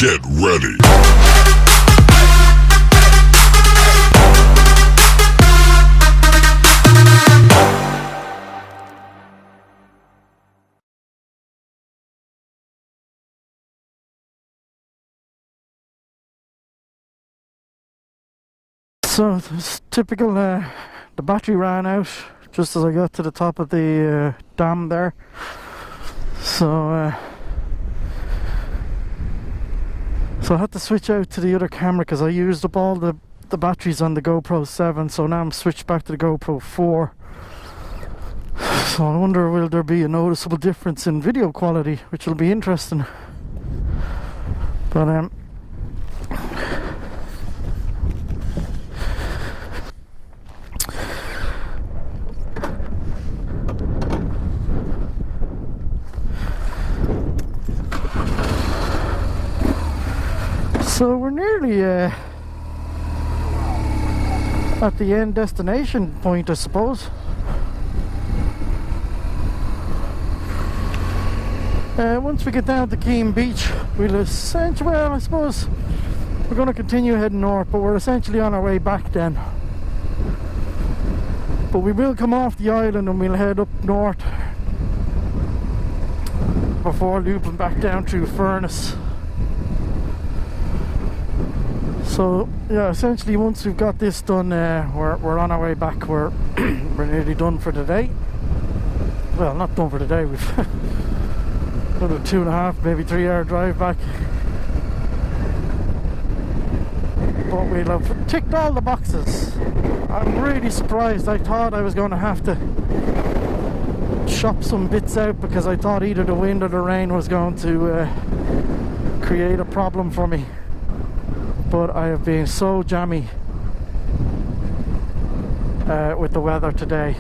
Get ready. So it's typical, the battery ran out just as I got to the top of the dam there. So I had to switch out to the other camera because I used up all the batteries on the GoPro 7, so now I'm switched back to the GoPro 4. So I wonder, will there be a noticeable difference in video quality, which will be interesting. But so we're nearly at the end destination point, I suppose. Once we get down to Keem Beach, we'll essentially, well, I suppose we're going to continue heading north, but we're essentially on our way back then. But we will come off the island and we'll head up north before looping back down through Furnace. So yeah, essentially once we've got this done, we're on our way back. We're nearly done for the day. Well, not done for the day. We've got a 2.5, maybe 3 hour drive back. But we'll have ticked all the boxes. I'm really surprised. I thought I was going to have to chop some bits out because I thought either the wind or the rain was going to create a problem for me. But I have been so jammy with the weather today.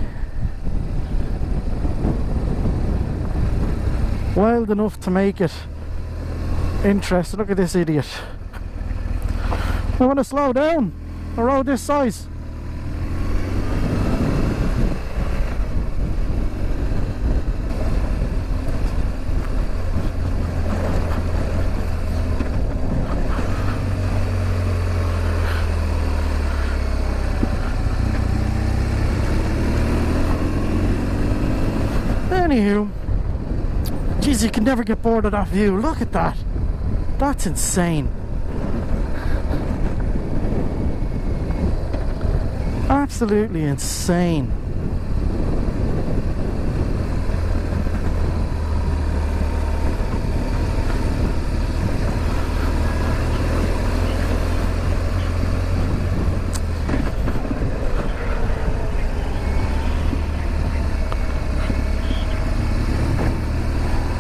Wild enough to make it interesting. Look at this idiot. I want to slow down. A road this size. Anywho, geez, you can never get bored of that view. Look at that. That's insane. Absolutely insane.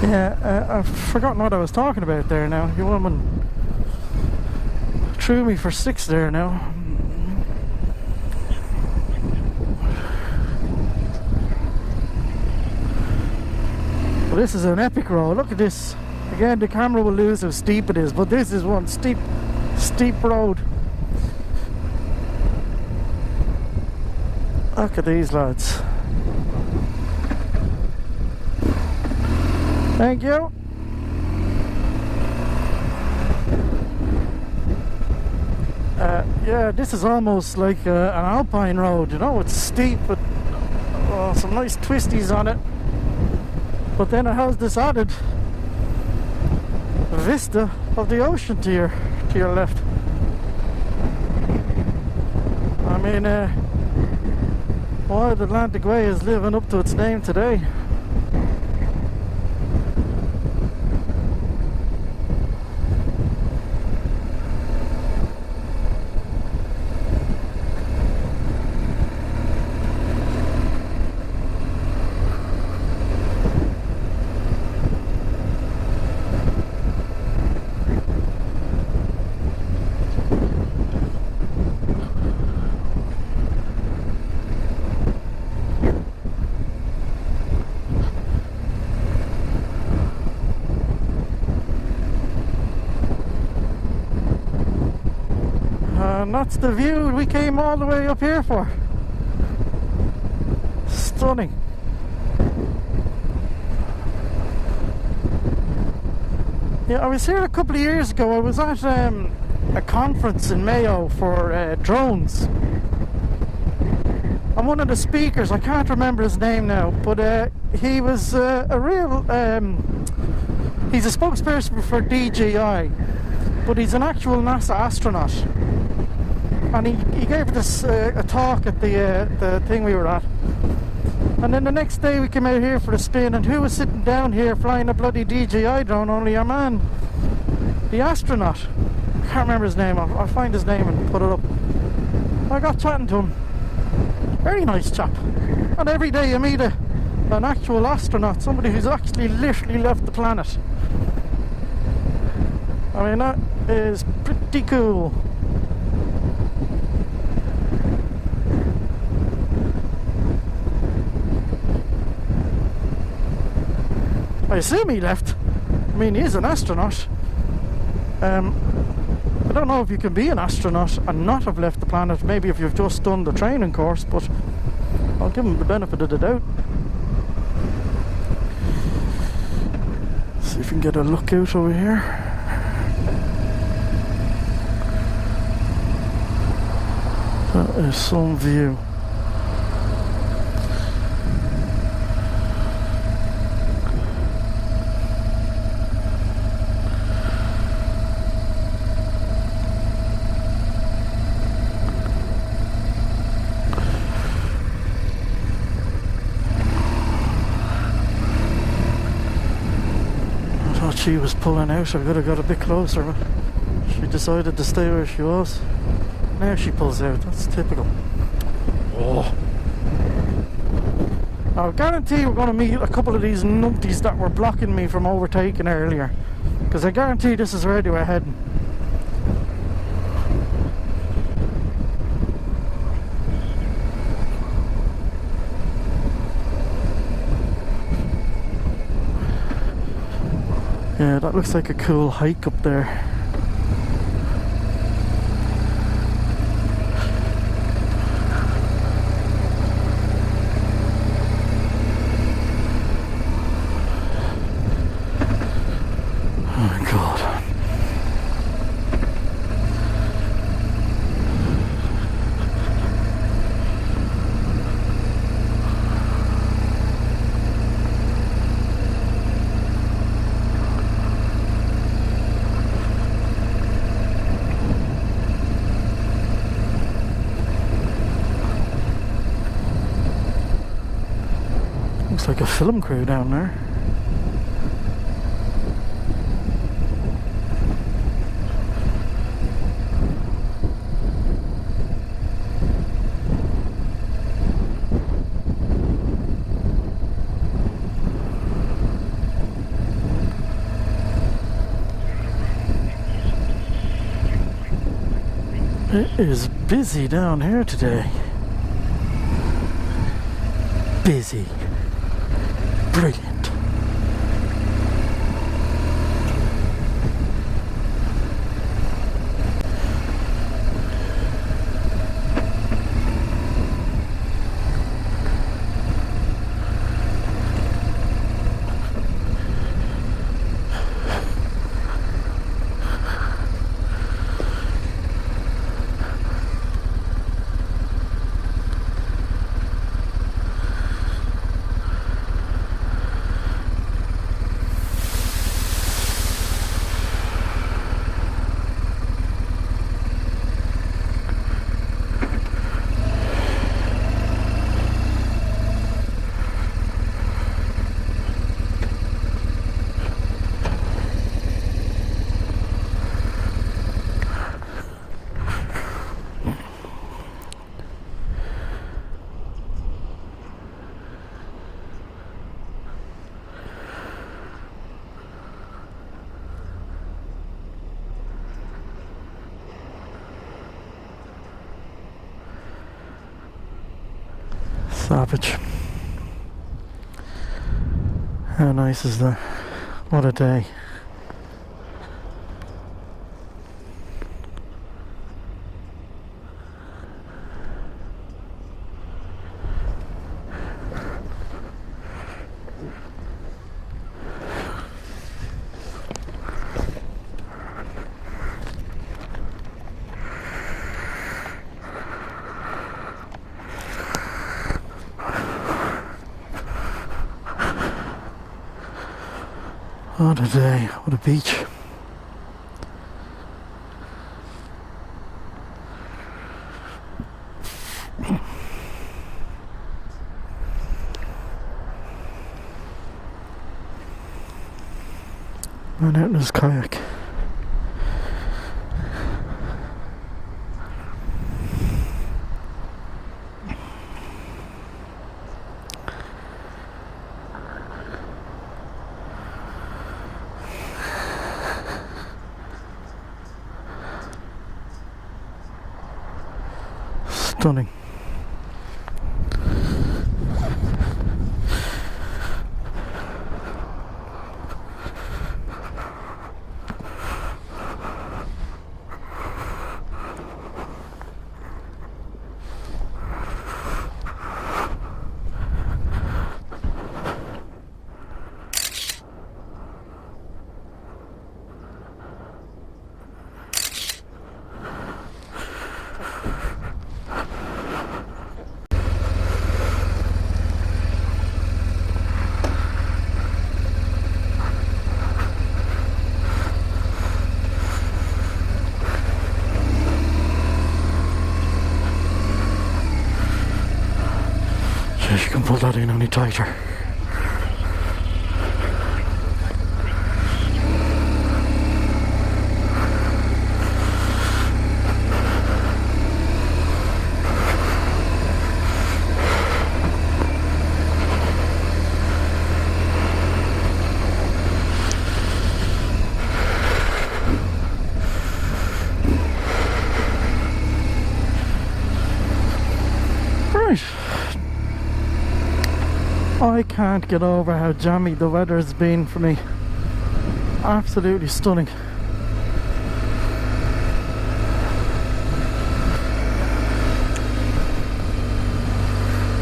Yeah, I've forgotten what I was talking about there now. Your woman threw me for 6 there now. Well, this is an epic road. Look at this. Again, the camera will lose how steep it is, but this is one steep road. Look at these lads. Thank you. Yeah, this is almost like an alpine road, you know. It's steep, but some nice twisties on it. But then it has this added vista of the ocean to your left. I mean, Wild Atlantic Way is living up to its name today. And that's the view we came all the way up here for. Stunning. Yeah, I was here a couple of years ago. I was at a conference in Mayo for drones. And one of the speakers, I can't remember his name now, but he was a real... he's a spokesperson for DJI, but he's an actual NASA astronaut. And he gave this a talk at the thing we were at. And then the next day we came out here for a spin, and who was sitting down here flying a bloody DJI drone? Only a man, the astronaut. I can't remember his name. I'll find his name and put it up. I got chatting to him. Very nice chap. And every day you meet an actual astronaut, somebody who's actually literally left the planet. I mean, that is pretty cool. I assume he left. I mean, he is an astronaut. I don't know if you can be an astronaut and not have left the planet. Maybe if you've just done the training course, but I'll give him the benefit of the doubt. See if we can get a look out over here. That is some view. She was pulling out. I could have got a bit closer, but she decided to stay where she was. Now she pulls out. That's typical. Oh. I guarantee we're going to meet a couple of these numpties that were blocking me from overtaking earlier, because I guarantee this is where they were heading. Yeah, that looks like a cool hike up there. Oh my God. Looks like a film crew down there. It is busy down here today. Busy. Brilliant. Savage. How nice is that? What a day. What a day, what a beach. Man out in his kayak. Stunning. You can pull that in any tighter. Right. I can't get over how jammy the weather has been for me. Absolutely stunning.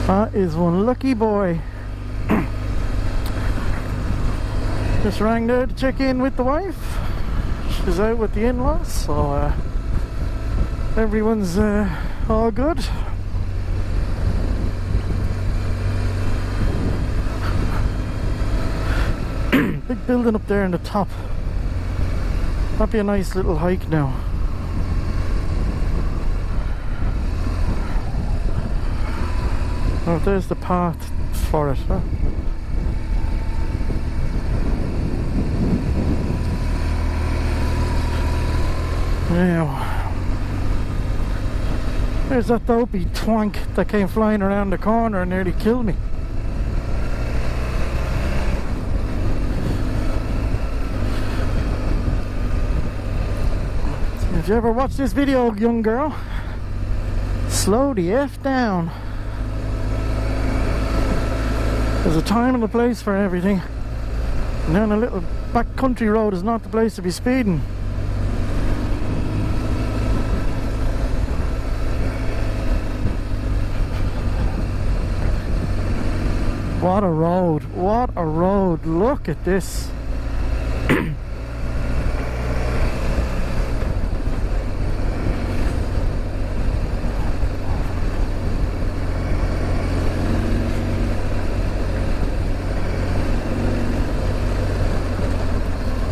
That is one lucky boy. Just rang there to check in with the wife. She's out with the in-laws, so everyone's all good. Big building up there in the top. That'd be a nice little hike now. Oh, there's the path for it, huh? Now, there's that dopey twonk that came flying around the corner and nearly killed me. If you ever watch this video, young girl, slow the F down. There's a time and a place for everything. And then a little back country road is not the place to be speeding. What a road, what a road. Look at this.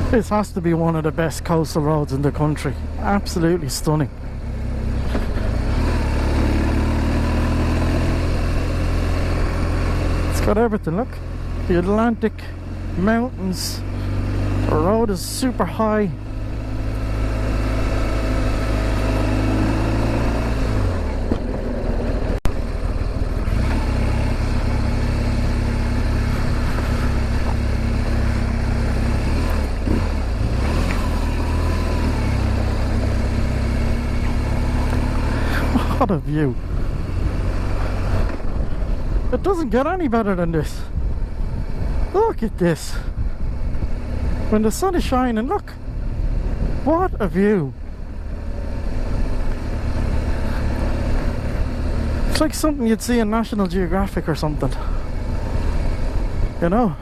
This has to be one of the best coastal roads in the country. Absolutely stunning. It's got everything, look. The Atlantic, mountains. The road is super high. What a view. It doesn't get any better than this. Look at this. When the sun is shining, look. What a view. It's like something you'd see in National Geographic or something. You know?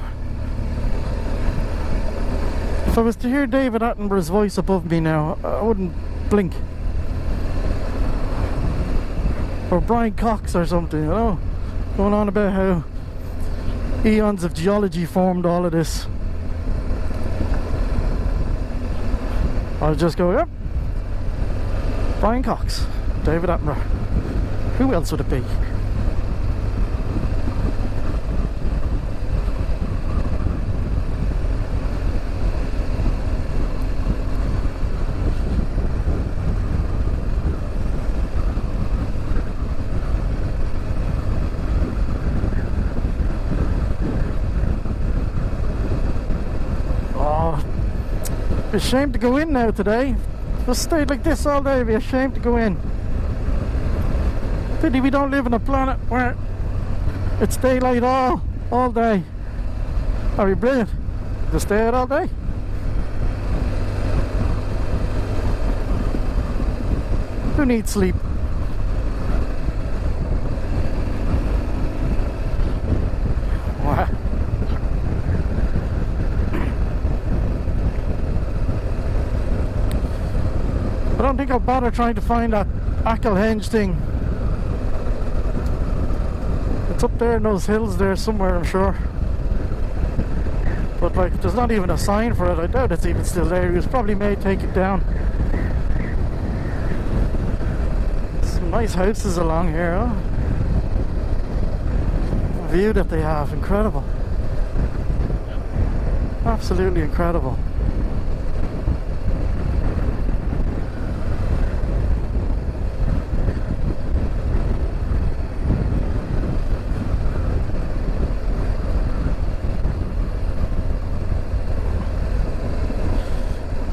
If I was to hear David Attenborough's voice above me now, I wouldn't blink. Or Brian Cox or something, you know, going on about how eons of geology formed all of this. I'll just go, yep. Brian Cox, David Attenborough. Who else would it be? Be ashamed to go in now today. Just stayed like this all day, be ashamed to go in. Pity we don't live on a planet where it's daylight all day. Are we brilliant? Just stay out all day. Who needs sleep? Wow. I don't think I'll bother trying to find that Achill thing. It's up there in those hills there somewhere, I'm sure. But like, there's not even a sign for it. I doubt it's even still there. He was probably made take it down. Some nice houses along here, huh? The view that they have, incredible. Absolutely incredible.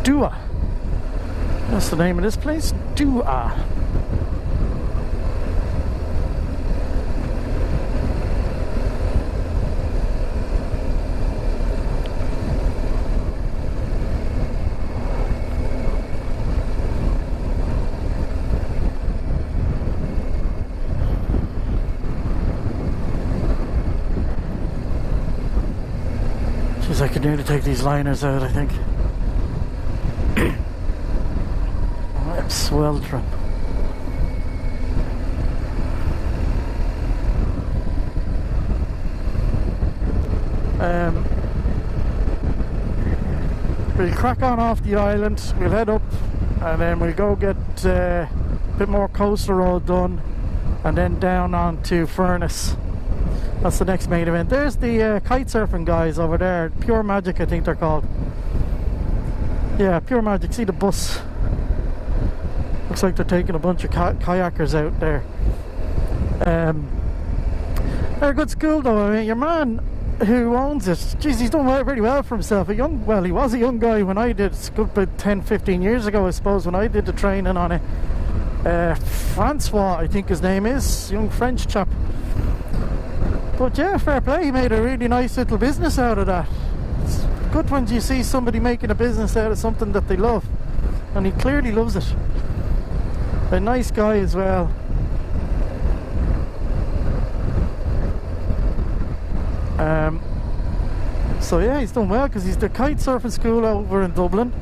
Doolough. That's the name of this place. Doolough. Jeez, I could nearly take these liners out, I think. I'm sweltering. We'll crack on off the island, we'll head up and then we'll go get a bit more coastal road done and then down onto Furnace. That's the next main event. There's the kite surfing guys over there, Pure Magic I think they're called. Yeah, Pure Magic, see the bus. Looks like they're taking a bunch of kayakers out there. They're a good school though. I mean, your man who owns it, geez, he's done very well for himself. He was a young guy when I did, it's good about 10-15 years ago I suppose, when I did the training on it. Francois I think his name is, young French chap. But yeah, fair play, he made a really nice little business out of that. It's good when you see somebody making a business out of something that they love, and he clearly loves it. A nice guy as well. So yeah, he's done well because he's the kite surfing school over in Dublin,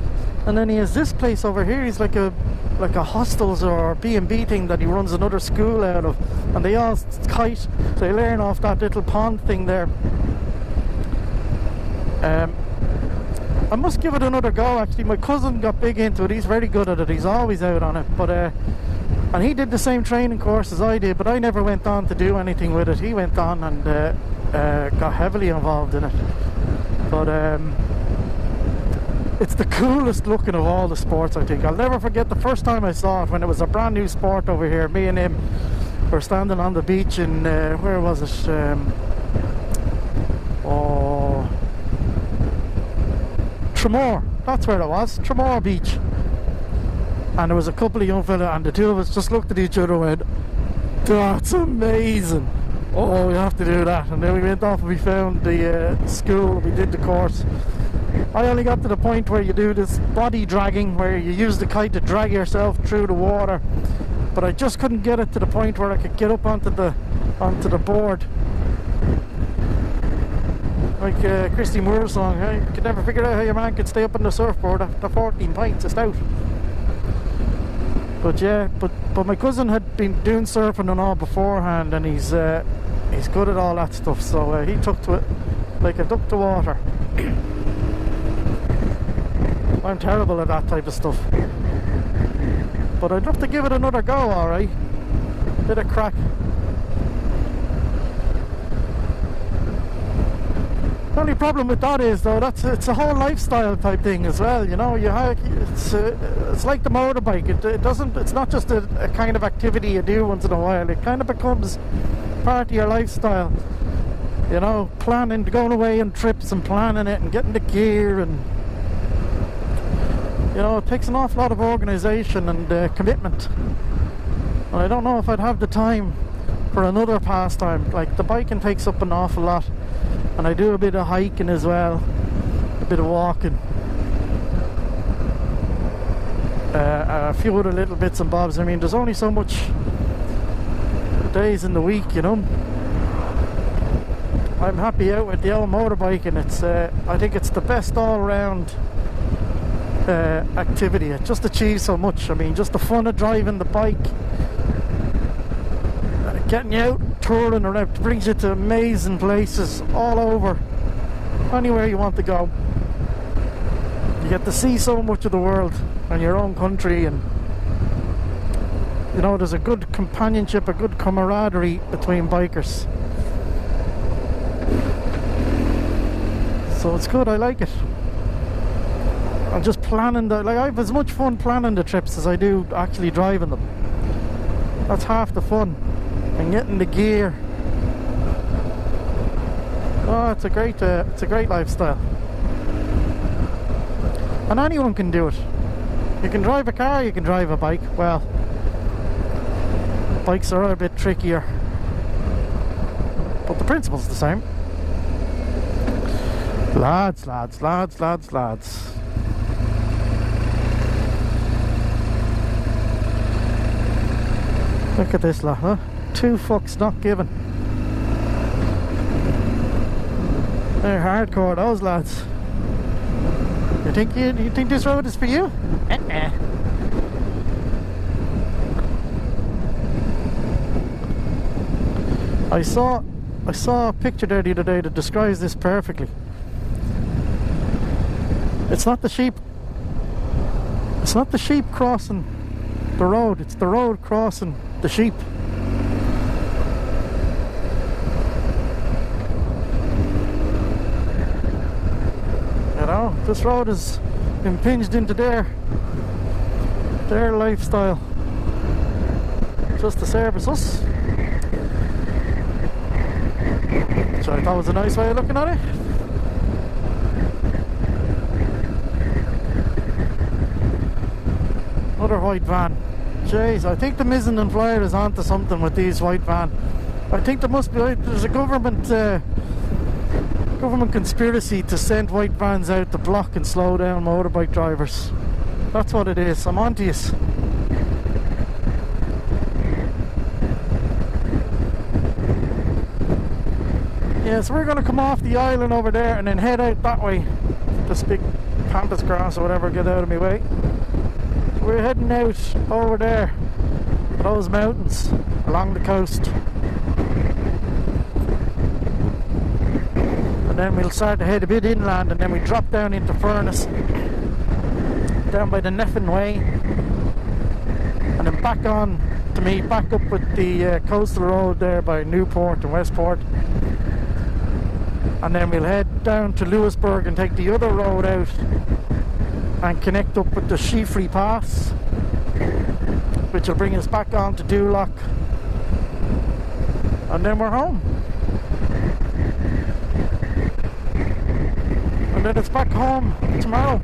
and then he has this place over here. He's like a hostels or B&B thing that he runs another school out of, and they all kite. They learn off that little pond thing there. I must give it another go actually. My cousin got big into it. He's very good at it. He's always out on it. But and he did the same training course as I did, but I never went on to do anything with it. He went on and got heavily involved in it. But it's the coolest looking of all the sports, I think. I'll never forget the first time I saw it when it was a brand new sport over here. Me and him were standing on the beach in where was it? Tramore, that's where it was, Tramore Beach. And there was a couple of young fellas, and the two of us just looked at each other and went, that's amazing, oh, we have to do that. And then we went off and we found the school, we did the course. I only got to the point where you do this body dragging, where you use the kite to drag yourself through the water, but I just couldn't get it to the point where I could get up onto the board. Like Christy Moore's song, you could never figure out how your man could stay up on the surfboard after 14 pints of stout. But yeah, but my cousin had been doing surfing and all beforehand, and he's good at all that stuff, so he took to it like a duck to water. I'm terrible at that type of stuff. But I'd love to give it another go, alright. Bit of crack. The only problem with that is, though, it's a whole lifestyle type thing as well. You know, it's like the motorbike. It's not just a kind of activity you do once in a while. It kind of becomes part of your lifestyle. You know, going away on trips and planning it and getting the gear, and you know, it takes an awful lot of organisation and commitment. And I don't know if I'd have the time for another pastime. Like, the biking takes up an awful lot, and I do a bit of hiking as well, a bit of walking, a few other little bits and bobs. I mean, there's only so much days in the week, you know. I'm happy out with the old motorbike, and I think it's the best all-round activity. It just achieves so much. I mean, just the fun of driving the bike, getting you out touring around, brings you to amazing places all over, anywhere you want to go. You get to see so much of the world and your own country, and you know, there's a good companionship, a good camaraderie between bikers. So it's good, I like it. I'm just planning I have as much fun planning the trips as I do actually driving them. That's half the fun. And getting the gear. Oh, it's a great lifestyle. And anyone can do it. You can drive a car, you can drive a bike. Well, bikes are a bit trickier, but the principle's the same. Lads. Look at this lot, huh? 2 fucks not given. They're hardcore, those lads. You think this road is for you? I saw a picture there the other day that describes this perfectly. It's not the sheep crossing the road, it's the road crossing the sheep. You know, this road is impinged into their lifestyle just to service us. Which I thought was a nice way of looking at it. Another white van. Jeez, I think the Mizzen and Flyer is onto something with these white van. I think there's a government conspiracy to send white vans out to block and slow down motorbike drivers. That's what it is. I'm onto you. Yeah, so we're going to come off the island over there and then head out that way. This big pampas grass or whatever, get out of my way. So we're heading out over there to those mountains along the coast. And then we'll start to head a bit inland, and then we drop down into Furness, down by the Neffin Way, and then back on to meet back up with the coastal road there by Newport and Westport. And then we'll head down to Lewisburg and take the other road out and connect up with the Sheafrey Pass, which will bring us back on to Doolough, and then we're home. And then it's back home tomorrow.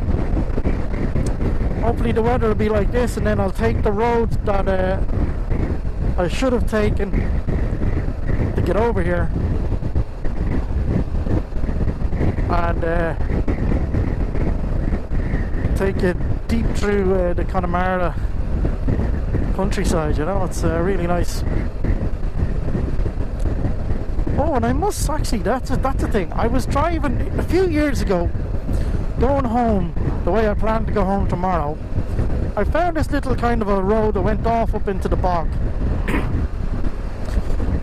Hopefully the weather will be like this, and then I'll take the road that I should have taken to get over here, and take it deep through the Connemara countryside. You know, it's really nice. Oh, and I must actually, that's a thing. I was driving a few years ago, going home the way I planned to go home tomorrow. I found this little kind of a road that went off up into the bog.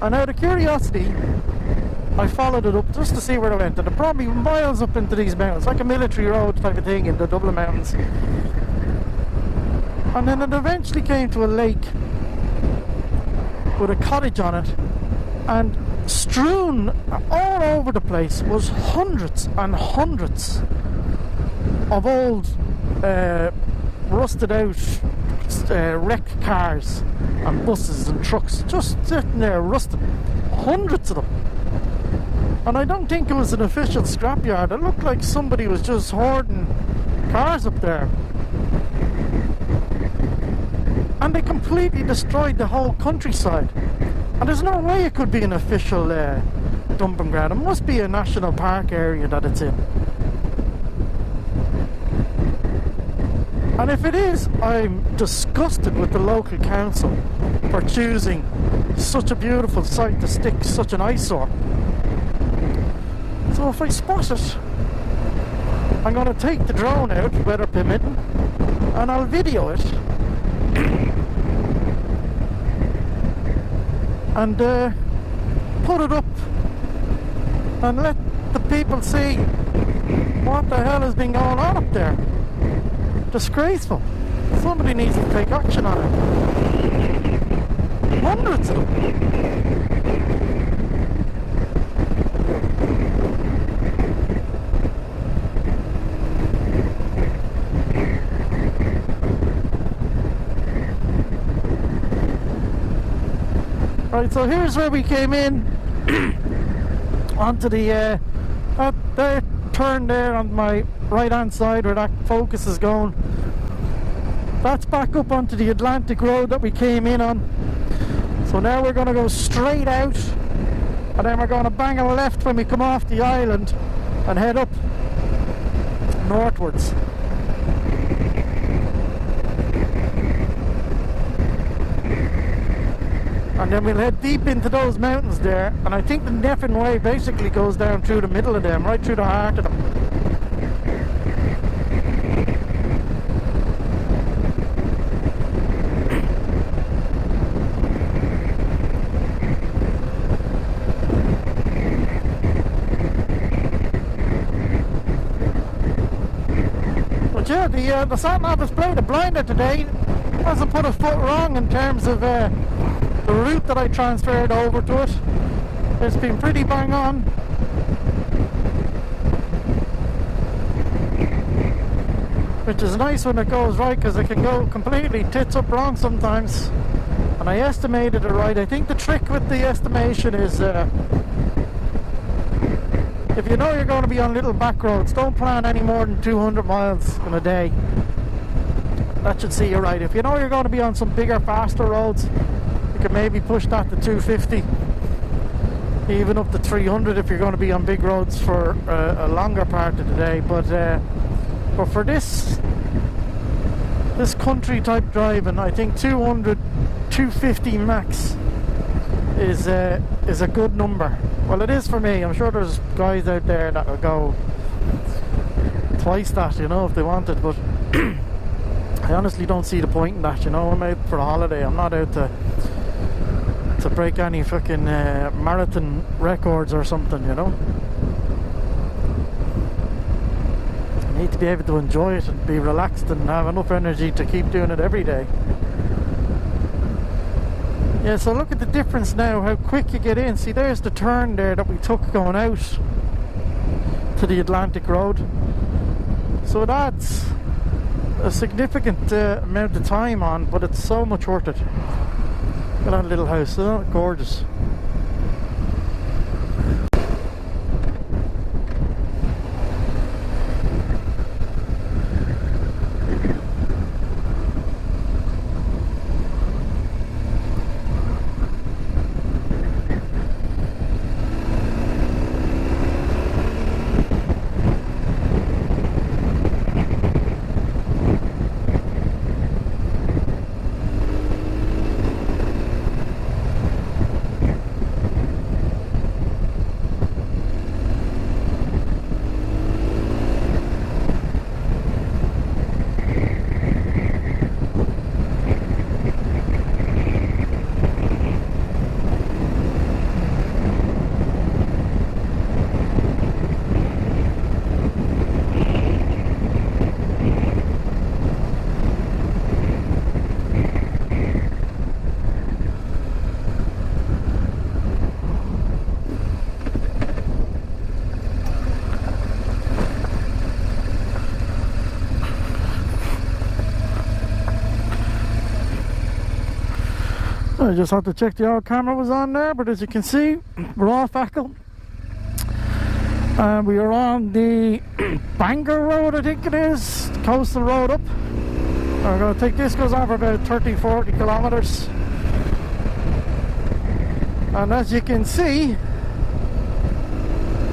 And out of curiosity, I followed it up just to see where it went, and it brought me miles up into these mountains, like a military road type of thing in the Dublin Mountains. And then it eventually came to a lake with a cottage on it, and strewn all over the place was hundreds and hundreds of old rusted out wrecked cars and buses and trucks just sitting there rusted, hundreds of them. And I don't think it was an official scrapyard. It looked like somebody was just hoarding cars up there. And they completely destroyed the whole countryside. And there's no way it could be an official dumping ground. It must be a national park area that it's in. And if it is, I'm disgusted with the local council for choosing such a beautiful site to stick such an eyesore. So if I spot it, I'm going to take the drone out, weather permitting, and I'll video it. And put it up and let the people see what the hell has been going on up there. Disgraceful. Somebody needs to take action on it. Hundreds of them. Right, so here's where we came in onto the there turn there on my right hand side where that focus is going. That's back up onto the Atlantic Road that we came in on. So now we're going to go straight out, and then we're going to bang a left when we come off the island and head up northwards. And then we'll head deep into those mountains there, and I think the Neffin Way basically goes down through the middle of them, right through the heart of them. But yeah, the sat-nav has played a blinder today. Hasn't put a foot wrong in terms of the route that I transferred over to it. It's been pretty bang on. Which is nice when it goes right, because it can go completely tits up wrong sometimes. And I estimated it right. I think the trick with the estimation is if you know you're going to be on little back roads, don't plan any more than 200 miles in a day. That should see you right. If you know you're going to be on some bigger, faster roads, you can maybe push that to 250, even up to 300 if you're going to be on big roads for a longer part of the day. But for this country type driving, I think 200, 250 max is a good number. Well, it is for me. I'm sure there's guys out there that will go twice that, you know, if they wanted, but I honestly don't see the point in that, you know. I'm out for a holiday. I'm not out to break any fucking marathon records or something, you know. I need to be able to enjoy it and be relaxed and have enough energy to keep doing it every day. Yeah, so look at the difference now, how quick you get in. See, there's the turn there that we took going out to the Atlantic Road. So it adds a significant amount of time on, but it's so much worth it. Look at that little house, isn't it gorgeous? I just had to check the old camera was on there, but as you can see, we're off Achill. We are on the Bangor road, I think it is, the coastal road up. We're going to take this, goes on for about 30-40 kilometres. And as you can see,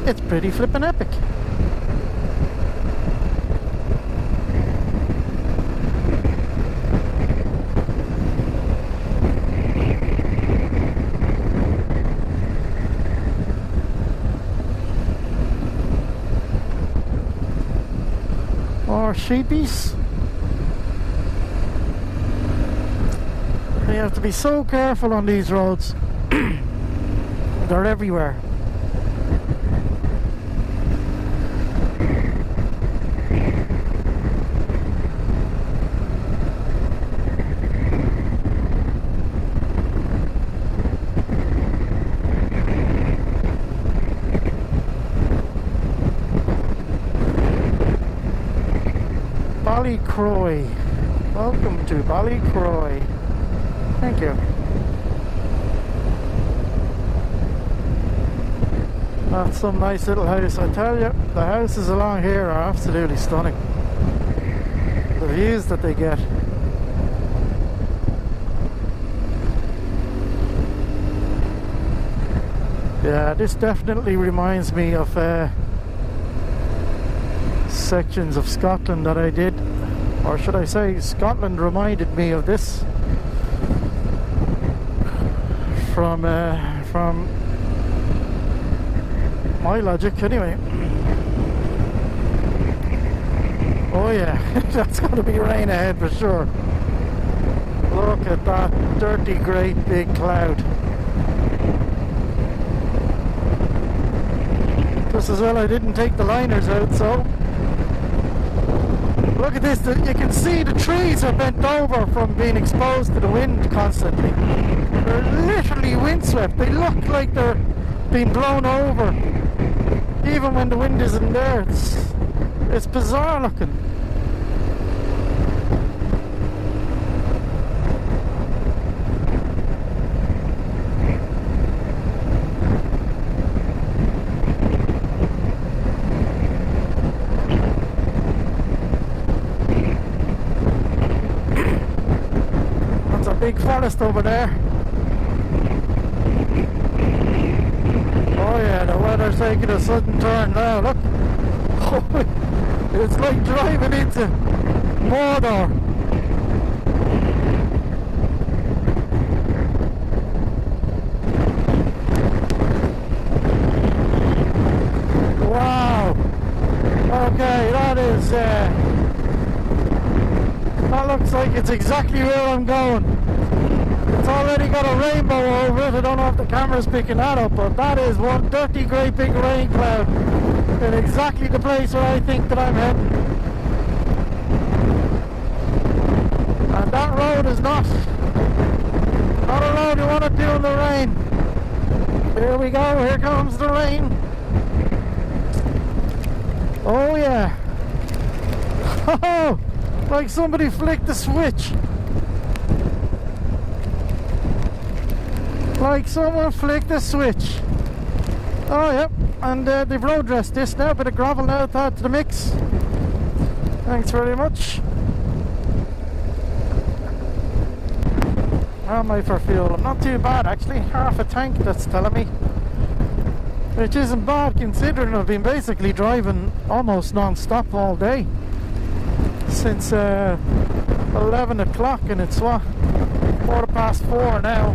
it's pretty flippin' epic. More sheepies. You have to be so careful on these roads. They're everywhere. Ballycroy. Welcome to Ballycroy. Thank you. That's some nice little house. I tell you, the houses along here are absolutely stunning. The views that they get. Yeah, this definitely reminds me of sections of Scotland that I did, or should I say Scotland reminded me of this from my logic anyway. Oh yeah, that's going to be rain ahead for sure. Look at that dirty great big cloud. Just as well I didn't take the liners out, so look at this, you can see the trees are bent over from being exposed to the wind constantly. They're literally windswept. They look like they're being blown over even when the wind isn't there. It's bizarre looking. Big forest over there. Oh yeah, the weather's taking a sudden turn now, look. It's like driving into Mordor. Wow. Okay, that is that looks like it's exactly where I'm going. It's already got a rainbow over it. I don't know if the camera's picking that up, but that is one dirty great big rain cloud in exactly the place where I think that I'm heading. And that road is not a road you want to do in the rain. Here we go, here comes the rain. Oh yeah. Oh, like somebody flicked the switch. Like someone flicked the switch. Oh yep, and they've road dressed this now, a bit of gravel now to add to the mix. Thanks very much. How am I for fuel? I'm not too bad actually, half a tank that's telling me. Which isn't bad considering I've been basically driving almost non-stop all day. Since 11 o'clock, and it's what? 4:15 now.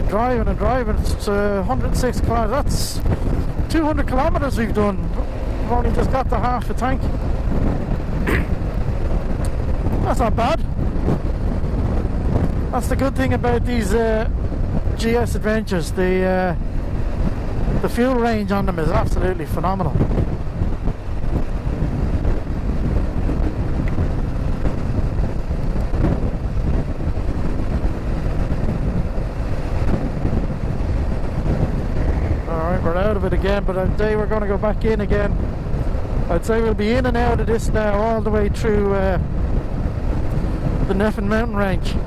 Driving and driving. It's 106 kilometers. That's 200 kilometers we've done. We've only just got to half the tank. That's not bad. That's the good thing about these GS adventures. The fuel range on them is absolutely phenomenal. We're out of it again, but I'd say we're going to go back in again. I'd say we'll be in and out of this now all the way through the Neffin mountain range.